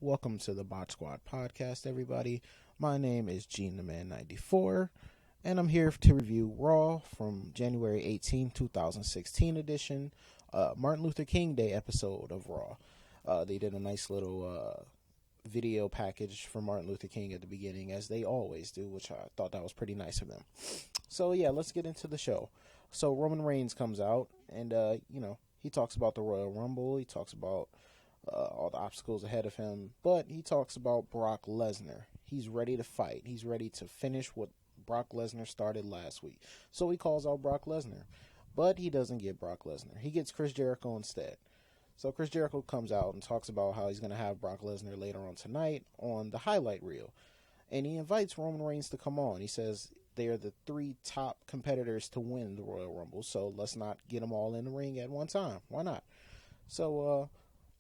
Welcome to the Bot Squad podcast, everybody. My name is GeneTheMan94, and I'm here to review Raw from January 18, 2016 edition, Martin Luther King Day episode of Raw. They did a nice little video package for Martin Luther King at the beginning, as they always do, which I thought that was pretty nice of them. So, yeah, let's get into the show. So, Roman Reigns comes out, and, he talks about the Royal Rumble. He talks about all the obstacles ahead of him, but he talks about Brock Lesnar. He's ready to fight. He's ready to finish what Brock Lesnar started last week. So he calls out Brock Lesnar, but he doesn't get Brock Lesnar. He gets Chris Jericho instead. So Chris Jericho comes out and talks about how he's going to have Brock Lesnar later on tonight on the highlight reel, and he invites Roman Reigns to come on. He says they are the three top competitors to win the Royal Rumble, so let's not get them all in the ring at one time. Why not? So,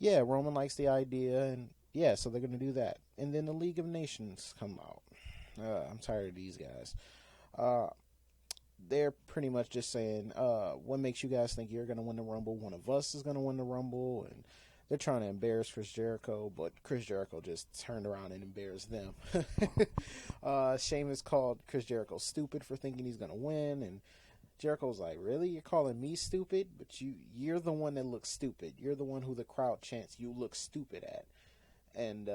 yeah, Roman likes the idea, and yeah, so they're going to do that. And then the League of Nations come out. I'm tired of these guys. They're pretty much just saying, what makes you guys think you're going to win the Rumble? One of us is going to win the Rumble, and they're trying to embarrass Chris Jericho, but Chris Jericho just turned around and embarrassed them. Sheamus called Chris Jericho stupid for thinking he's going to win, and Jericho's like, really? You're calling me stupid? But you're the one that looks stupid. You're the one who the crowd chants you look stupid at. And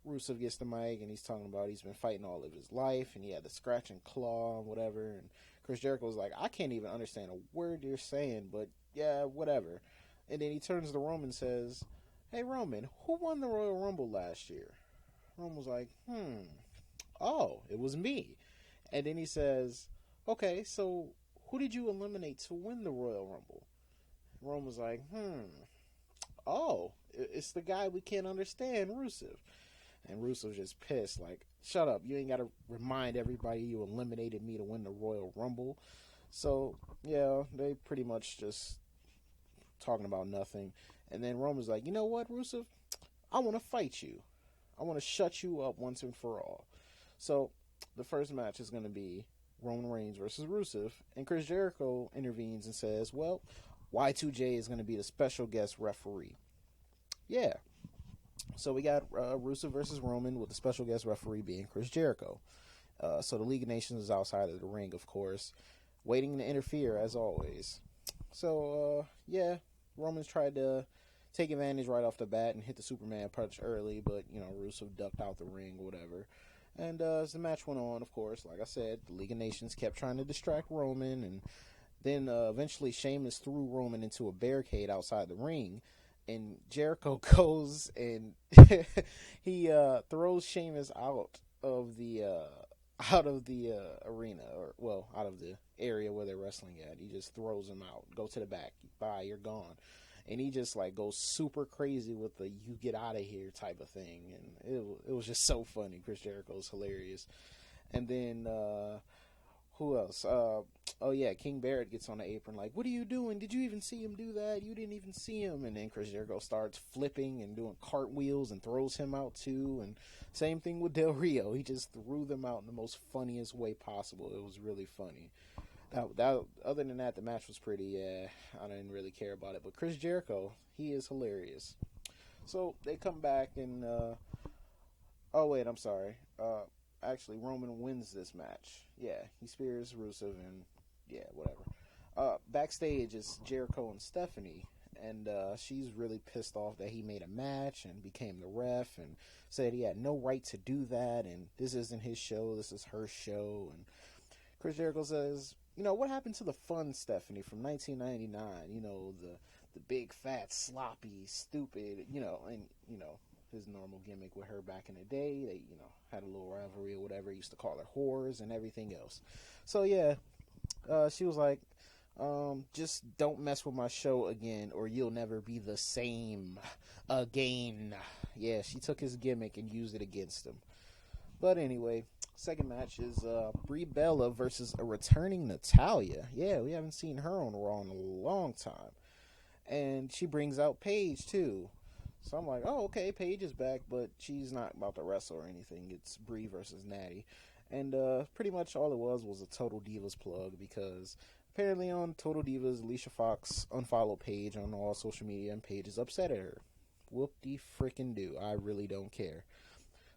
Rusev gets the mic, and he's talking about he's been fighting all of his life, and he had the scratch and claw and whatever. And Chris Jericho's like, I can't even understand a word you're saying, but yeah, whatever. And then he turns to Roman and says, hey, Roman, who won the Royal Rumble last year? Roman was like, oh, it was me. And then he says, okay, so who did you eliminate to win the Royal Rumble? Roman was like, oh, it's the guy we can't understand, Rusev. And Rusev's just pissed, like, shut up, you ain't got to remind everybody you eliminated me to win the Royal Rumble. So, yeah, they pretty much just talking about nothing. And then Roman's like, you know what, Rusev? I want to fight you. I want to shut you up once and for all. So, the first match is going to be Roman Reigns versus Rusev, and Chris Jericho intervenes and says, well, Y2J is going to be the special guest referee. Yeah. So we got Rusev versus Roman, with the special guest referee being Chris Jericho. So the League of Nations is outside of the ring, of course, waiting to interfere as always. So, yeah, Roman's tried to take advantage right off the bat and hit the Superman punch early, but, Rusev ducked out the ring or whatever. And as the match went on, of course, like I said, the League of Nations kept trying to distract Roman, and then eventually Sheamus threw Roman into a barricade outside the ring, and Jericho goes and he throws Sheamus out of the arena, or well, out of the area where they're wrestling at. He just throws him out. Go to the back. Bye, you're gone. And he just like goes super crazy with the "you get out of here" type of thing, and it was just so funny. Chris Jericho's hilarious. And then who else? Oh yeah, King Barrett gets on the apron like, "What are you doing? Did you even see him do that? You didn't even see him." And then Chris Jericho starts flipping and doing cartwheels and throws him out too. And same thing with Del Rio. He just threw them out in the most funniest way possible. It was really funny. Other than that, the match was pretty, I didn't really care about it. But Chris Jericho, he is hilarious. So they come back and, oh wait, I'm sorry. Actually, Roman wins this match. Yeah, he spears Rusev and, yeah, whatever. Backstage is Jericho and Stephanie, and she's really pissed off that he made a match and became the ref and said he had no right to do that, and this isn't his show, this is her show. And Chris Jericho says, what happened to the fun Stephanie from 1999? The big, fat, sloppy, stupid, and, his normal gimmick with her back in the day. They, had a little rivalry or whatever. He used to call her whores and everything else. So, yeah, she was like, just don't mess with my show again or you'll never be the same again. Yeah, she took his gimmick and used it against him. But anyway, second match is Brie Bella versus a returning Natalya. Yeah, we haven't seen her on Raw in a long time. And she brings out Paige, too. So I'm like, oh, okay, Paige is back, but she's not about to wrestle or anything. It's Brie versus Natty. And pretty much all it was a Total Divas plug, because apparently on Total Divas, Alicia Fox unfollowed Paige on all social media, and Paige is upset at her. Whoop-de-frickin-do. I really don't care.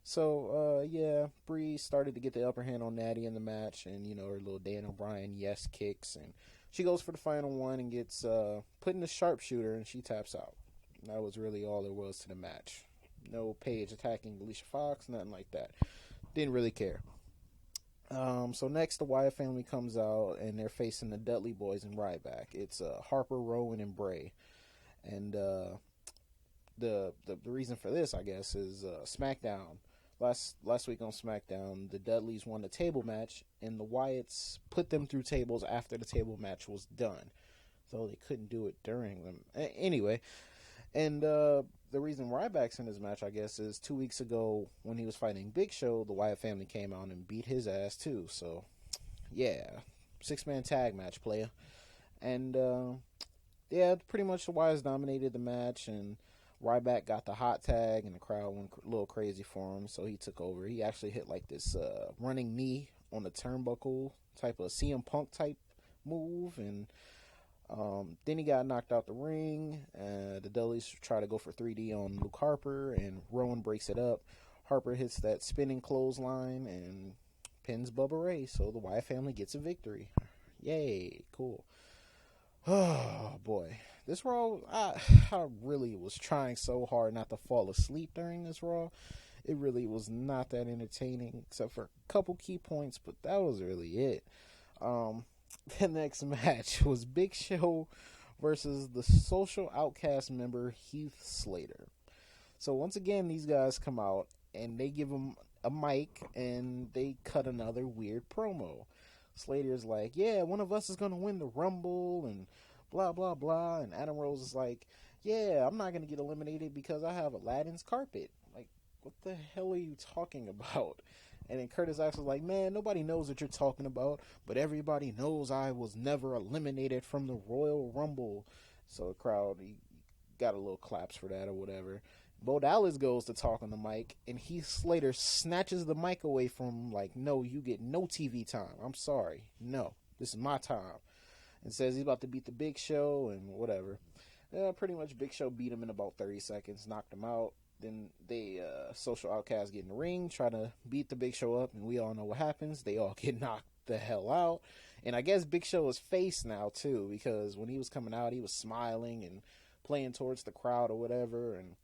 So, yeah, Bree started to get the upper hand on Natty in the match, and, her little Dan O'Brien yes kicks, and she goes for the final one and gets put in the sharpshooter, and she taps out. That was really all there was to the match. No Paige attacking Alicia Fox, nothing like that. Didn't really care. So next, the Wyatt family comes out, and they're facing the Dudley Boys and Ryback. It's Harper, Rowan, and Bray. And the reason for this, I guess, is Smackdown. Last week on Smackdown, the Dudleys won the table match, and the Wyatts put them through tables after the table match was done. So they couldn't do it during them. Anyway, and the reason Ryback's in this match, I guess, is 2 weeks ago when he was fighting Big Show, the Wyatt family came out and beat his ass too. So, yeah, 6-man tag match, player. And, yeah, pretty much the Wyatts dominated the match, and Ryback got the hot tag, and the crowd went a little crazy for him, so he took over. He actually hit like this running knee on the turnbuckle, type of CM Punk type move, and then he got knocked out the ring. The Dudleys try to go for 3D on Luke Harper, and Rowan breaks it up. Harper hits that spinning clothesline and pins Bubba Ray, so the Wyatt family gets a victory. Yay, cool. Oh, boy. This Raw, I really was trying so hard not to fall asleep during this Raw. It really was not that entertaining, except for a couple key points, but that was really it. The next match was Big Show versus the Social Outcast member Heath Slater. So once again, these guys come out, and they give him a mic, and they cut another weird promo. Slater's like, yeah, one of us is going to win the Rumble, and blah, blah, blah. And Adam Rose is like, yeah, I'm not going to get eliminated because I have Aladdin's carpet. Like, what the hell are you talking about? And then Curtis Axel's like, man, nobody knows what you're talking about, but everybody knows I was never eliminated from the Royal Rumble. So the crowd, he got a little claps for that or whatever. Bo Dallas goes to talk on the mic, and Heath Slater snatches the mic away from him like, no, you get no TV time. I'm sorry. No, this is my time. And says he's about to beat the Big Show and whatever. Pretty much Big Show beat him in about 30 seconds, knocked him out. Then they, Social Outcasts get in the ring, try to beat the Big Show up, and we all know what happens. They all get knocked the hell out. And I guess Big Show is face now, too, because when he was coming out, he was smiling and playing towards the crowd or whatever. And,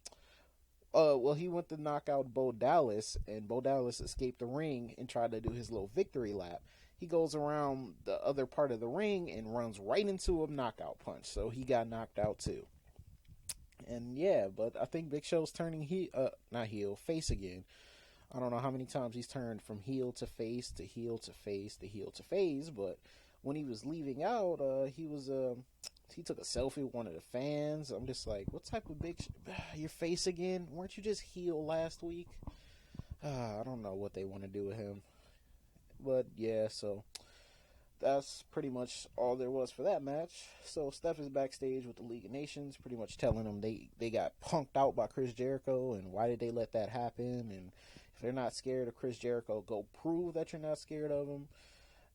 well, he went to knock out Bo Dallas, and Bo Dallas escaped the ring and tried to do his little victory lap. He goes around the other part of the ring and runs right into a knockout punch. So he got knocked out, too. And yeah, but I think Big Show's turning face again. I don't know how many times he's turned from heel to face to heel to face to heel to face, but when he was leaving out, he took a selfie with one of the fans. I'm just like, what type of your face again? Weren't you just heel last week? I don't know what they want to do with him. But yeah, so that's pretty much all there was for that match. So Steph is backstage with the League of Nations, pretty much telling them they got punked out by Chris Jericho, and why did they let that happen? And if they're not scared of Chris Jericho, go prove that you're not scared of him.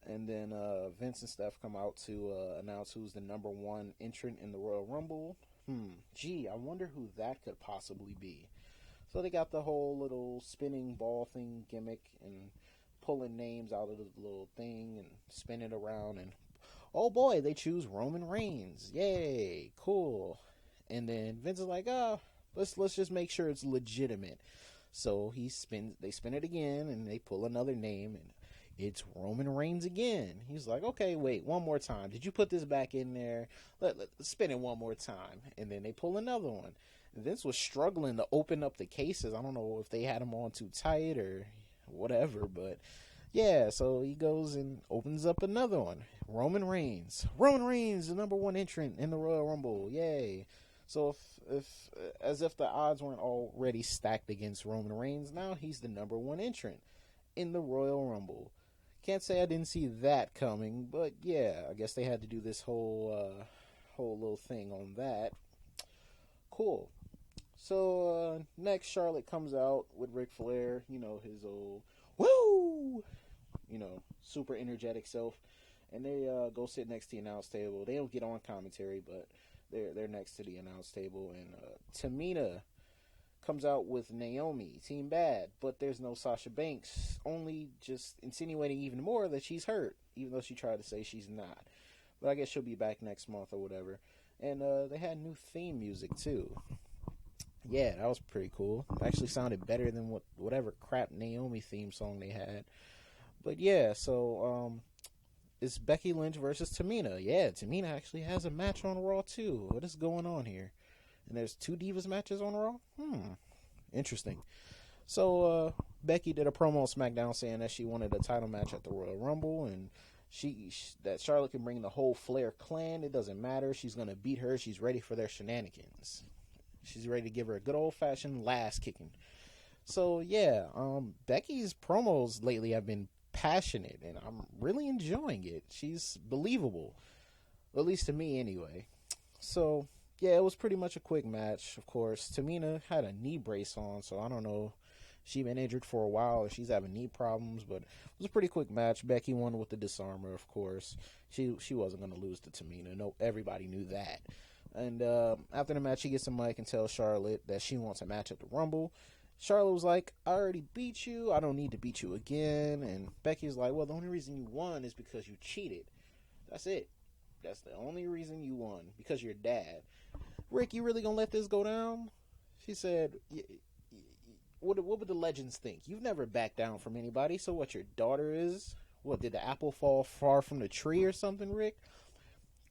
And then Vince and Steph come out to announce who's the number one entrant in the Royal Rumble. I wonder who that could possibly be. So they got the whole little spinning ball thing gimmick and pulling names out of the little thing and spin it around, and oh boy, they choose Roman Reigns. Yay, cool. And then Vince is like, let's just make sure it's legitimate. So they spin it again, and they pull another name, and it's Roman Reigns again. He's like, okay, wait, one more time. Did you put this back in there? Let's spin it one more time. And then they pull another one. And Vince was struggling to open up the cases. I don't know if they had him on too tight or whatever, but yeah, so he goes and opens up another one. Roman Reigns, the number one entrant in the Royal Rumble. Yay. So as if the odds weren't already stacked against Roman Reigns, now he's the number one entrant in the Royal Rumble. Can't say I didn't see that coming, but yeah, I guess they had to do this whole little thing on that. Cool. So next, Charlotte comes out with Ric Flair, his old woo, super energetic self, and they go sit next to the announce table. They don't get on commentary, but they're next to the announce table, and Tamina comes out with Naomi, Team Bad, but there's no Sasha Banks, only just insinuating even more that she's hurt, even though she tried to say she's not. But I guess she'll be back next month or whatever. And they had new theme music too. Yeah, that was pretty cool. It actually sounded better than whatever crap Naomi theme song they had. But yeah, so it's Becky Lynch versus Tamina. Yeah, Tamina actually has a match on Raw too. What is going on here? And there's 2 Divas matches on Raw? Interesting. So Becky did a promo on Smackdown saying that she wanted a title match at the Royal Rumble, and that Charlotte can bring the whole Flair clan. It doesn't matter. She's going to beat her. She's ready for their shenanigans. She's ready to give her a good old-fashioned last kicking. So, yeah, Becky's promos lately have been passionate, and I'm really enjoying it. She's believable, at least to me anyway. So, yeah, it was pretty much a quick match, of course. Tamina had a knee brace on, so I don't know. She's been injured for a while, or she's having knee problems, but it was a pretty quick match. Becky won with the disarmer, of course. She wasn't going to lose to Tamina. No, everybody knew that. And after the match, she gets a mic and tells Charlotte that she wants a match at the Rumble. Charlotte was like, I already beat you. I don't need to beat you again. And Becky's like, well, the only reason you won is because you cheated. That's it. That's the only reason you won, because your dad. Rick, you really gonna let this go down? She said, what would the legends think? You've never backed down from anybody, so what, your daughter is? What, did the apple fall far from the tree or something, Rick?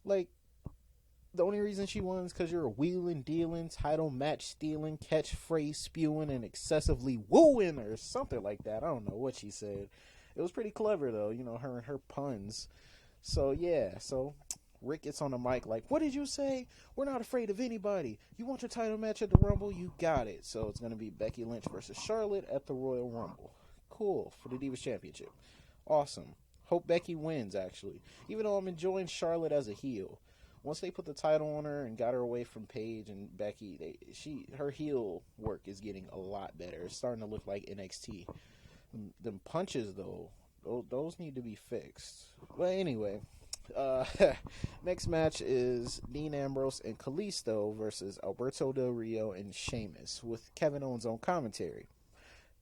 Like, the only reason she won is because you're a wheeling, dealing, title match stealing, catchphrase spewing, and excessively wooing, or something like that. I don't know what she said. It was pretty clever, though, her puns. So, yeah, Rick gets on the mic like, what did you say? We're not afraid of anybody. You want your title match at the Rumble? You got it. So it's going to be Becky Lynch versus Charlotte at the Royal Rumble. Cool, for the Divas Championship. Awesome. Hope Becky wins, actually. Even though I'm enjoying Charlotte as a heel. Once they put the title on her and got her away from Paige and Becky, her heel work is getting a lot better. It's starting to look like NXT. Them punches, though, those need to be fixed. But anyway, next match is Dean Ambrose and Kalisto versus Alberto Del Rio and Sheamus, with Kevin Owens on commentary.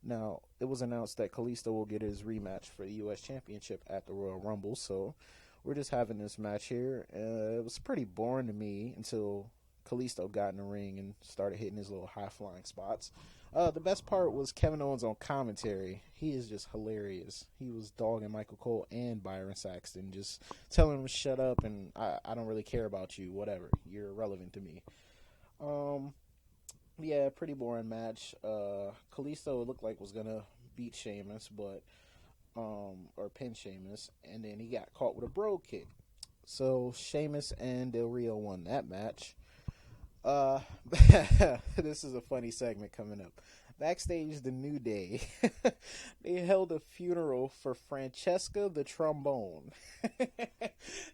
Now, it was announced that Kalisto will get his rematch for the U.S. Championship at the Royal Rumble, so we're just having this match here. It was pretty boring to me until Kalisto got in the ring and started hitting his little high-flying spots. The best part was Kevin Owens on commentary. He is just hilarious. He was dogging Michael Cole and Byron Saxton, just telling him to shut up and I don't really care about you, whatever. You're irrelevant to me. Yeah, pretty boring match. Kalisto, it looked like, was going to beat Sheamus, but or pin Sheamus, and then he got caught with a bro kick. So Sheamus and Del Rio won that match. This is a funny segment coming up. Backstage, the New Day, they held a funeral for Francesca the Trombone.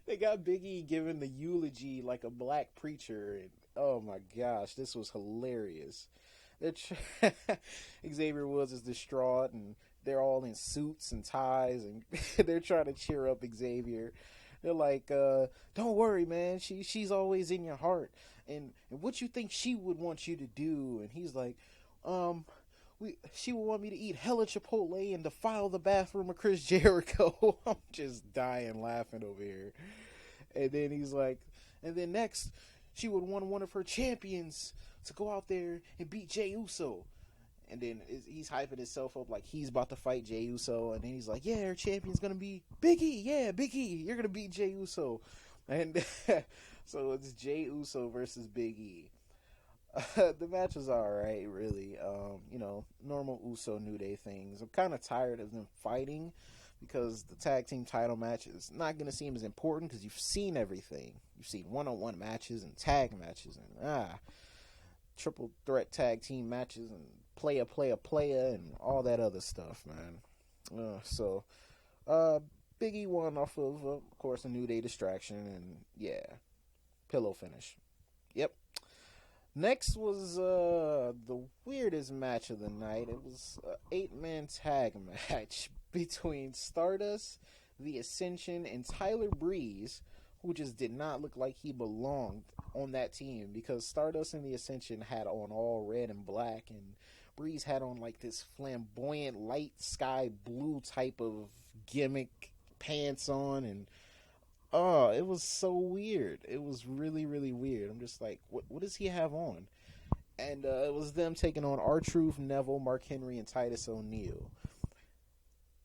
They got Big E giving the eulogy like a black preacher, and oh my gosh, this was hilarious. Xavier Woods is distraught, and they're all in suits and ties, and they're trying to cheer up Xavier. They're like, don't worry, man, she's always in your heart, and what you think she would want you to do? And he's like, she would want me to eat hella Chipotle and defile the bathroom of Chris Jericho. I'm just dying laughing over here. And then he's like, and then next, she would want one of her champions to go out there and beat Jey Uso. And then he's hyping himself up like he's about to fight Jey Uso. And then he's like, yeah, her champion's going to be Big E. Yeah, Big E. You're going to beat Jey Uso. And so it's Jey Uso versus Big E. The match was alright, really. Normal Uso New Day things. I'm kind of tired of them fighting because the tag team title match is not going to seem as important because you've seen everything. You've seen one-on-one matches and tag matches and triple threat tag team matches and player and all that other stuff, man. Big E won off of course, a New Day distraction, and yeah, pillow finish. Yep. Next was the weirdest match of the night. It was an 8-man tag match between Stardust, The Ascension, and Tyler Breeze, who just did not look like he belonged on that team, because Stardust and the Ascension had on all red and black, and Breeze had on like this flamboyant light sky blue type of gimmick pants on, and oh, it was so weird. It was really, really weird. I'm just like, what does he have on? And it was them taking on R-Truth, Neville, Mark Henry, and Titus O'Neil.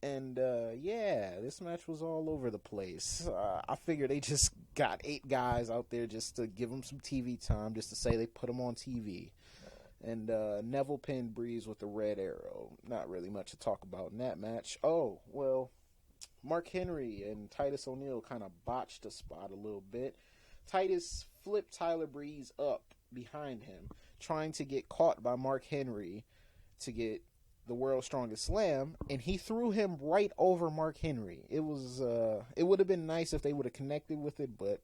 And yeah, this match was all over the place. I figured they just got 8 guys out there just to give them some TV time, just to say they put them on TV. And Neville pinned Breeze with the red arrow. Not really much to talk about in that match. Oh, well, Mark Henry and Titus O'Neil kind of botched the spot a little bit. Titus flipped Tyler Breeze up behind him, trying to get caught by Mark Henry to get the World's Strongest Slam, and he threw him right over Mark Henry. It would have been nice if they would have connected with it, but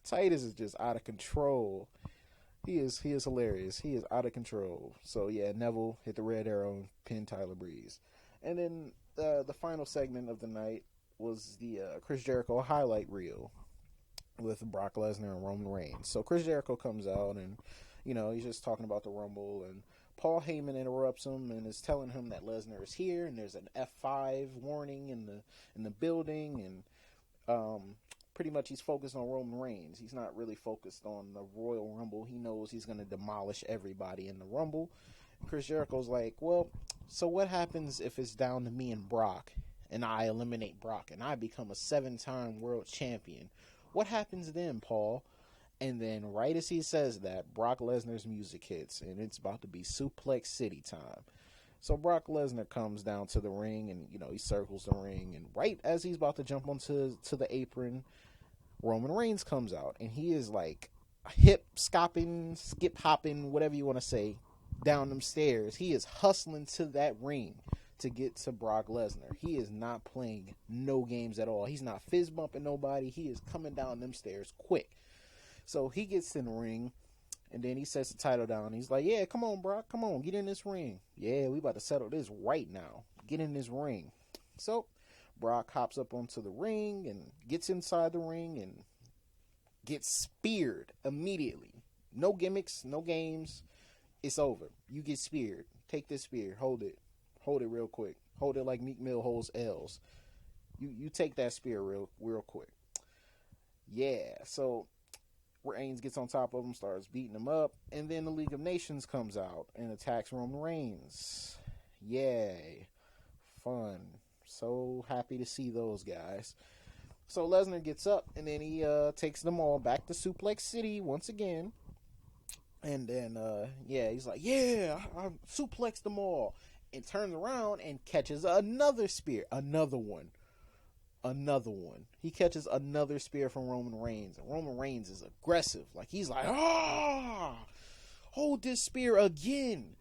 Titus is just out of control. He is hilarious. He is out of control. So yeah, Neville hit the red arrow and pinned Tyler Breeze. And then the final segment of the night was the Chris Jericho highlight reel with Brock Lesnar and Roman Reigns. So Chris Jericho comes out, and he's just talking about the Rumble, and Paul Heyman interrupts him and is telling him that Lesnar is here, and there's an F5 warning in the building, and pretty much he's focused on Roman Reigns. He's not really focused on the Royal Rumble. He knows he's going to demolish everybody in the Rumble. Chris Jericho's like, well, so what happens if it's down to me and Brock, and I eliminate Brock, and I become a 7-time world champion? What happens then, Paul? And then right as he says that, Brock Lesnar's music hits, and it's about to be Suplex City time. So Brock Lesnar comes down to the ring, and he circles the ring, and right as he's about to jump onto the apron, Roman Reigns comes out, and he is like hip-scopping, skip-hopping, whatever you want to say, down them stairs. He is hustling to that ring to get to Brock Lesnar. He is not playing no games at all. He's not fist-bumping nobody. He is coming down them stairs quick. So he gets in the ring, and then he sets the title down. He's like, yeah, come on, Brock. Come on, get in this ring. Yeah, we about to settle this right now. Get in this ring. So Brock hops up onto the ring and gets inside the ring and gets speared immediately. No gimmicks, no games. It's over. You get speared. Take this spear. Hold it. Hold it real quick. Hold it like Meek Mill holds L's. You take that spear real quick. Yeah, so Reigns gets on top of him, starts beating him up, and then the League of Nations comes out and attacks Roman Reigns. Yay. Fun. So happy to see those guys. So Lesnar gets up, and then he takes them all back to Suplex City once again. And then, he's like, yeah, I suplexed them all. And turns around and catches another spear. Another one. He catches another spear from Roman Reigns. And Roman Reigns is aggressive. Like, he's like, hold this spear again.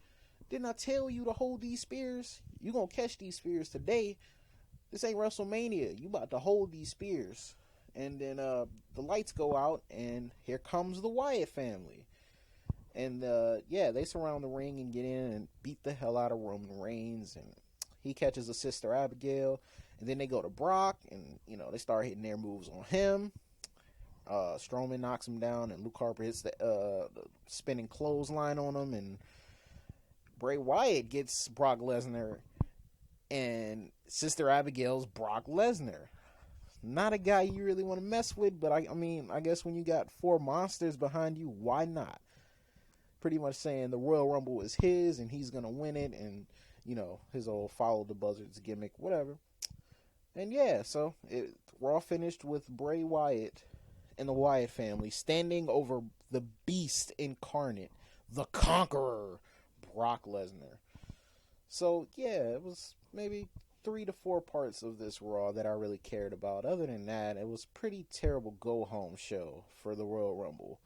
Didn't I tell you to hold these spears? You gonna catch these spears today. This ain't WrestleMania. You about to hold these spears. And then the lights go out, and here comes the Wyatt family. And they surround the ring and get in and beat the hell out of Roman Reigns. And he catches a Sister Abigail. And then they go to Brock, and they start hitting their moves on him. Strowman knocks him down, and Luke Harper hits the spinning clothesline on him. And Bray Wyatt gets Brock Lesnar, and Sister Abigail's Brock Lesnar. Not a guy you really want to mess with, but I guess when you got 4 monsters behind you, why not? Pretty much saying the Royal Rumble is his, and he's gonna win it, and his old follow the buzzards gimmick, whatever. And yeah, so we're all finished with Bray Wyatt and the Wyatt family standing over the beast incarnate, the conqueror, Brock Lesnar. So yeah, it was maybe 3 to 4 parts of this Raw that I really cared about. Other than that, it was pretty terrible go-home show for the Royal Rumble.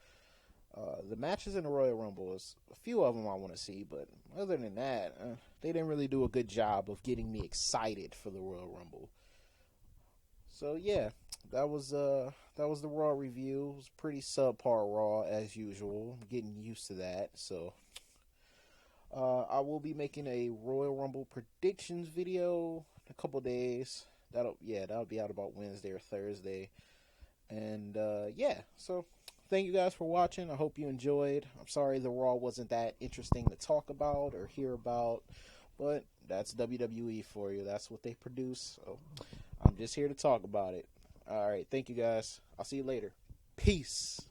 The matches in the Royal Rumble, is a few of them I want to see, but other than that, they didn't really do a good job of getting me excited for the Royal Rumble. So yeah, that was the Raw review. It was pretty subpar Raw as usual. I'm getting used to that. So I will be making a Royal Rumble predictions video in a couple days. That'll be out about Wednesday or Thursday. And so thank you guys for watching. I hope you enjoyed. I'm sorry the Raw wasn't that interesting to talk about or hear about, but that's WWE for you. That's what they produce. So I'm just here to talk about it. All right, thank you guys. I'll see you later. Peace.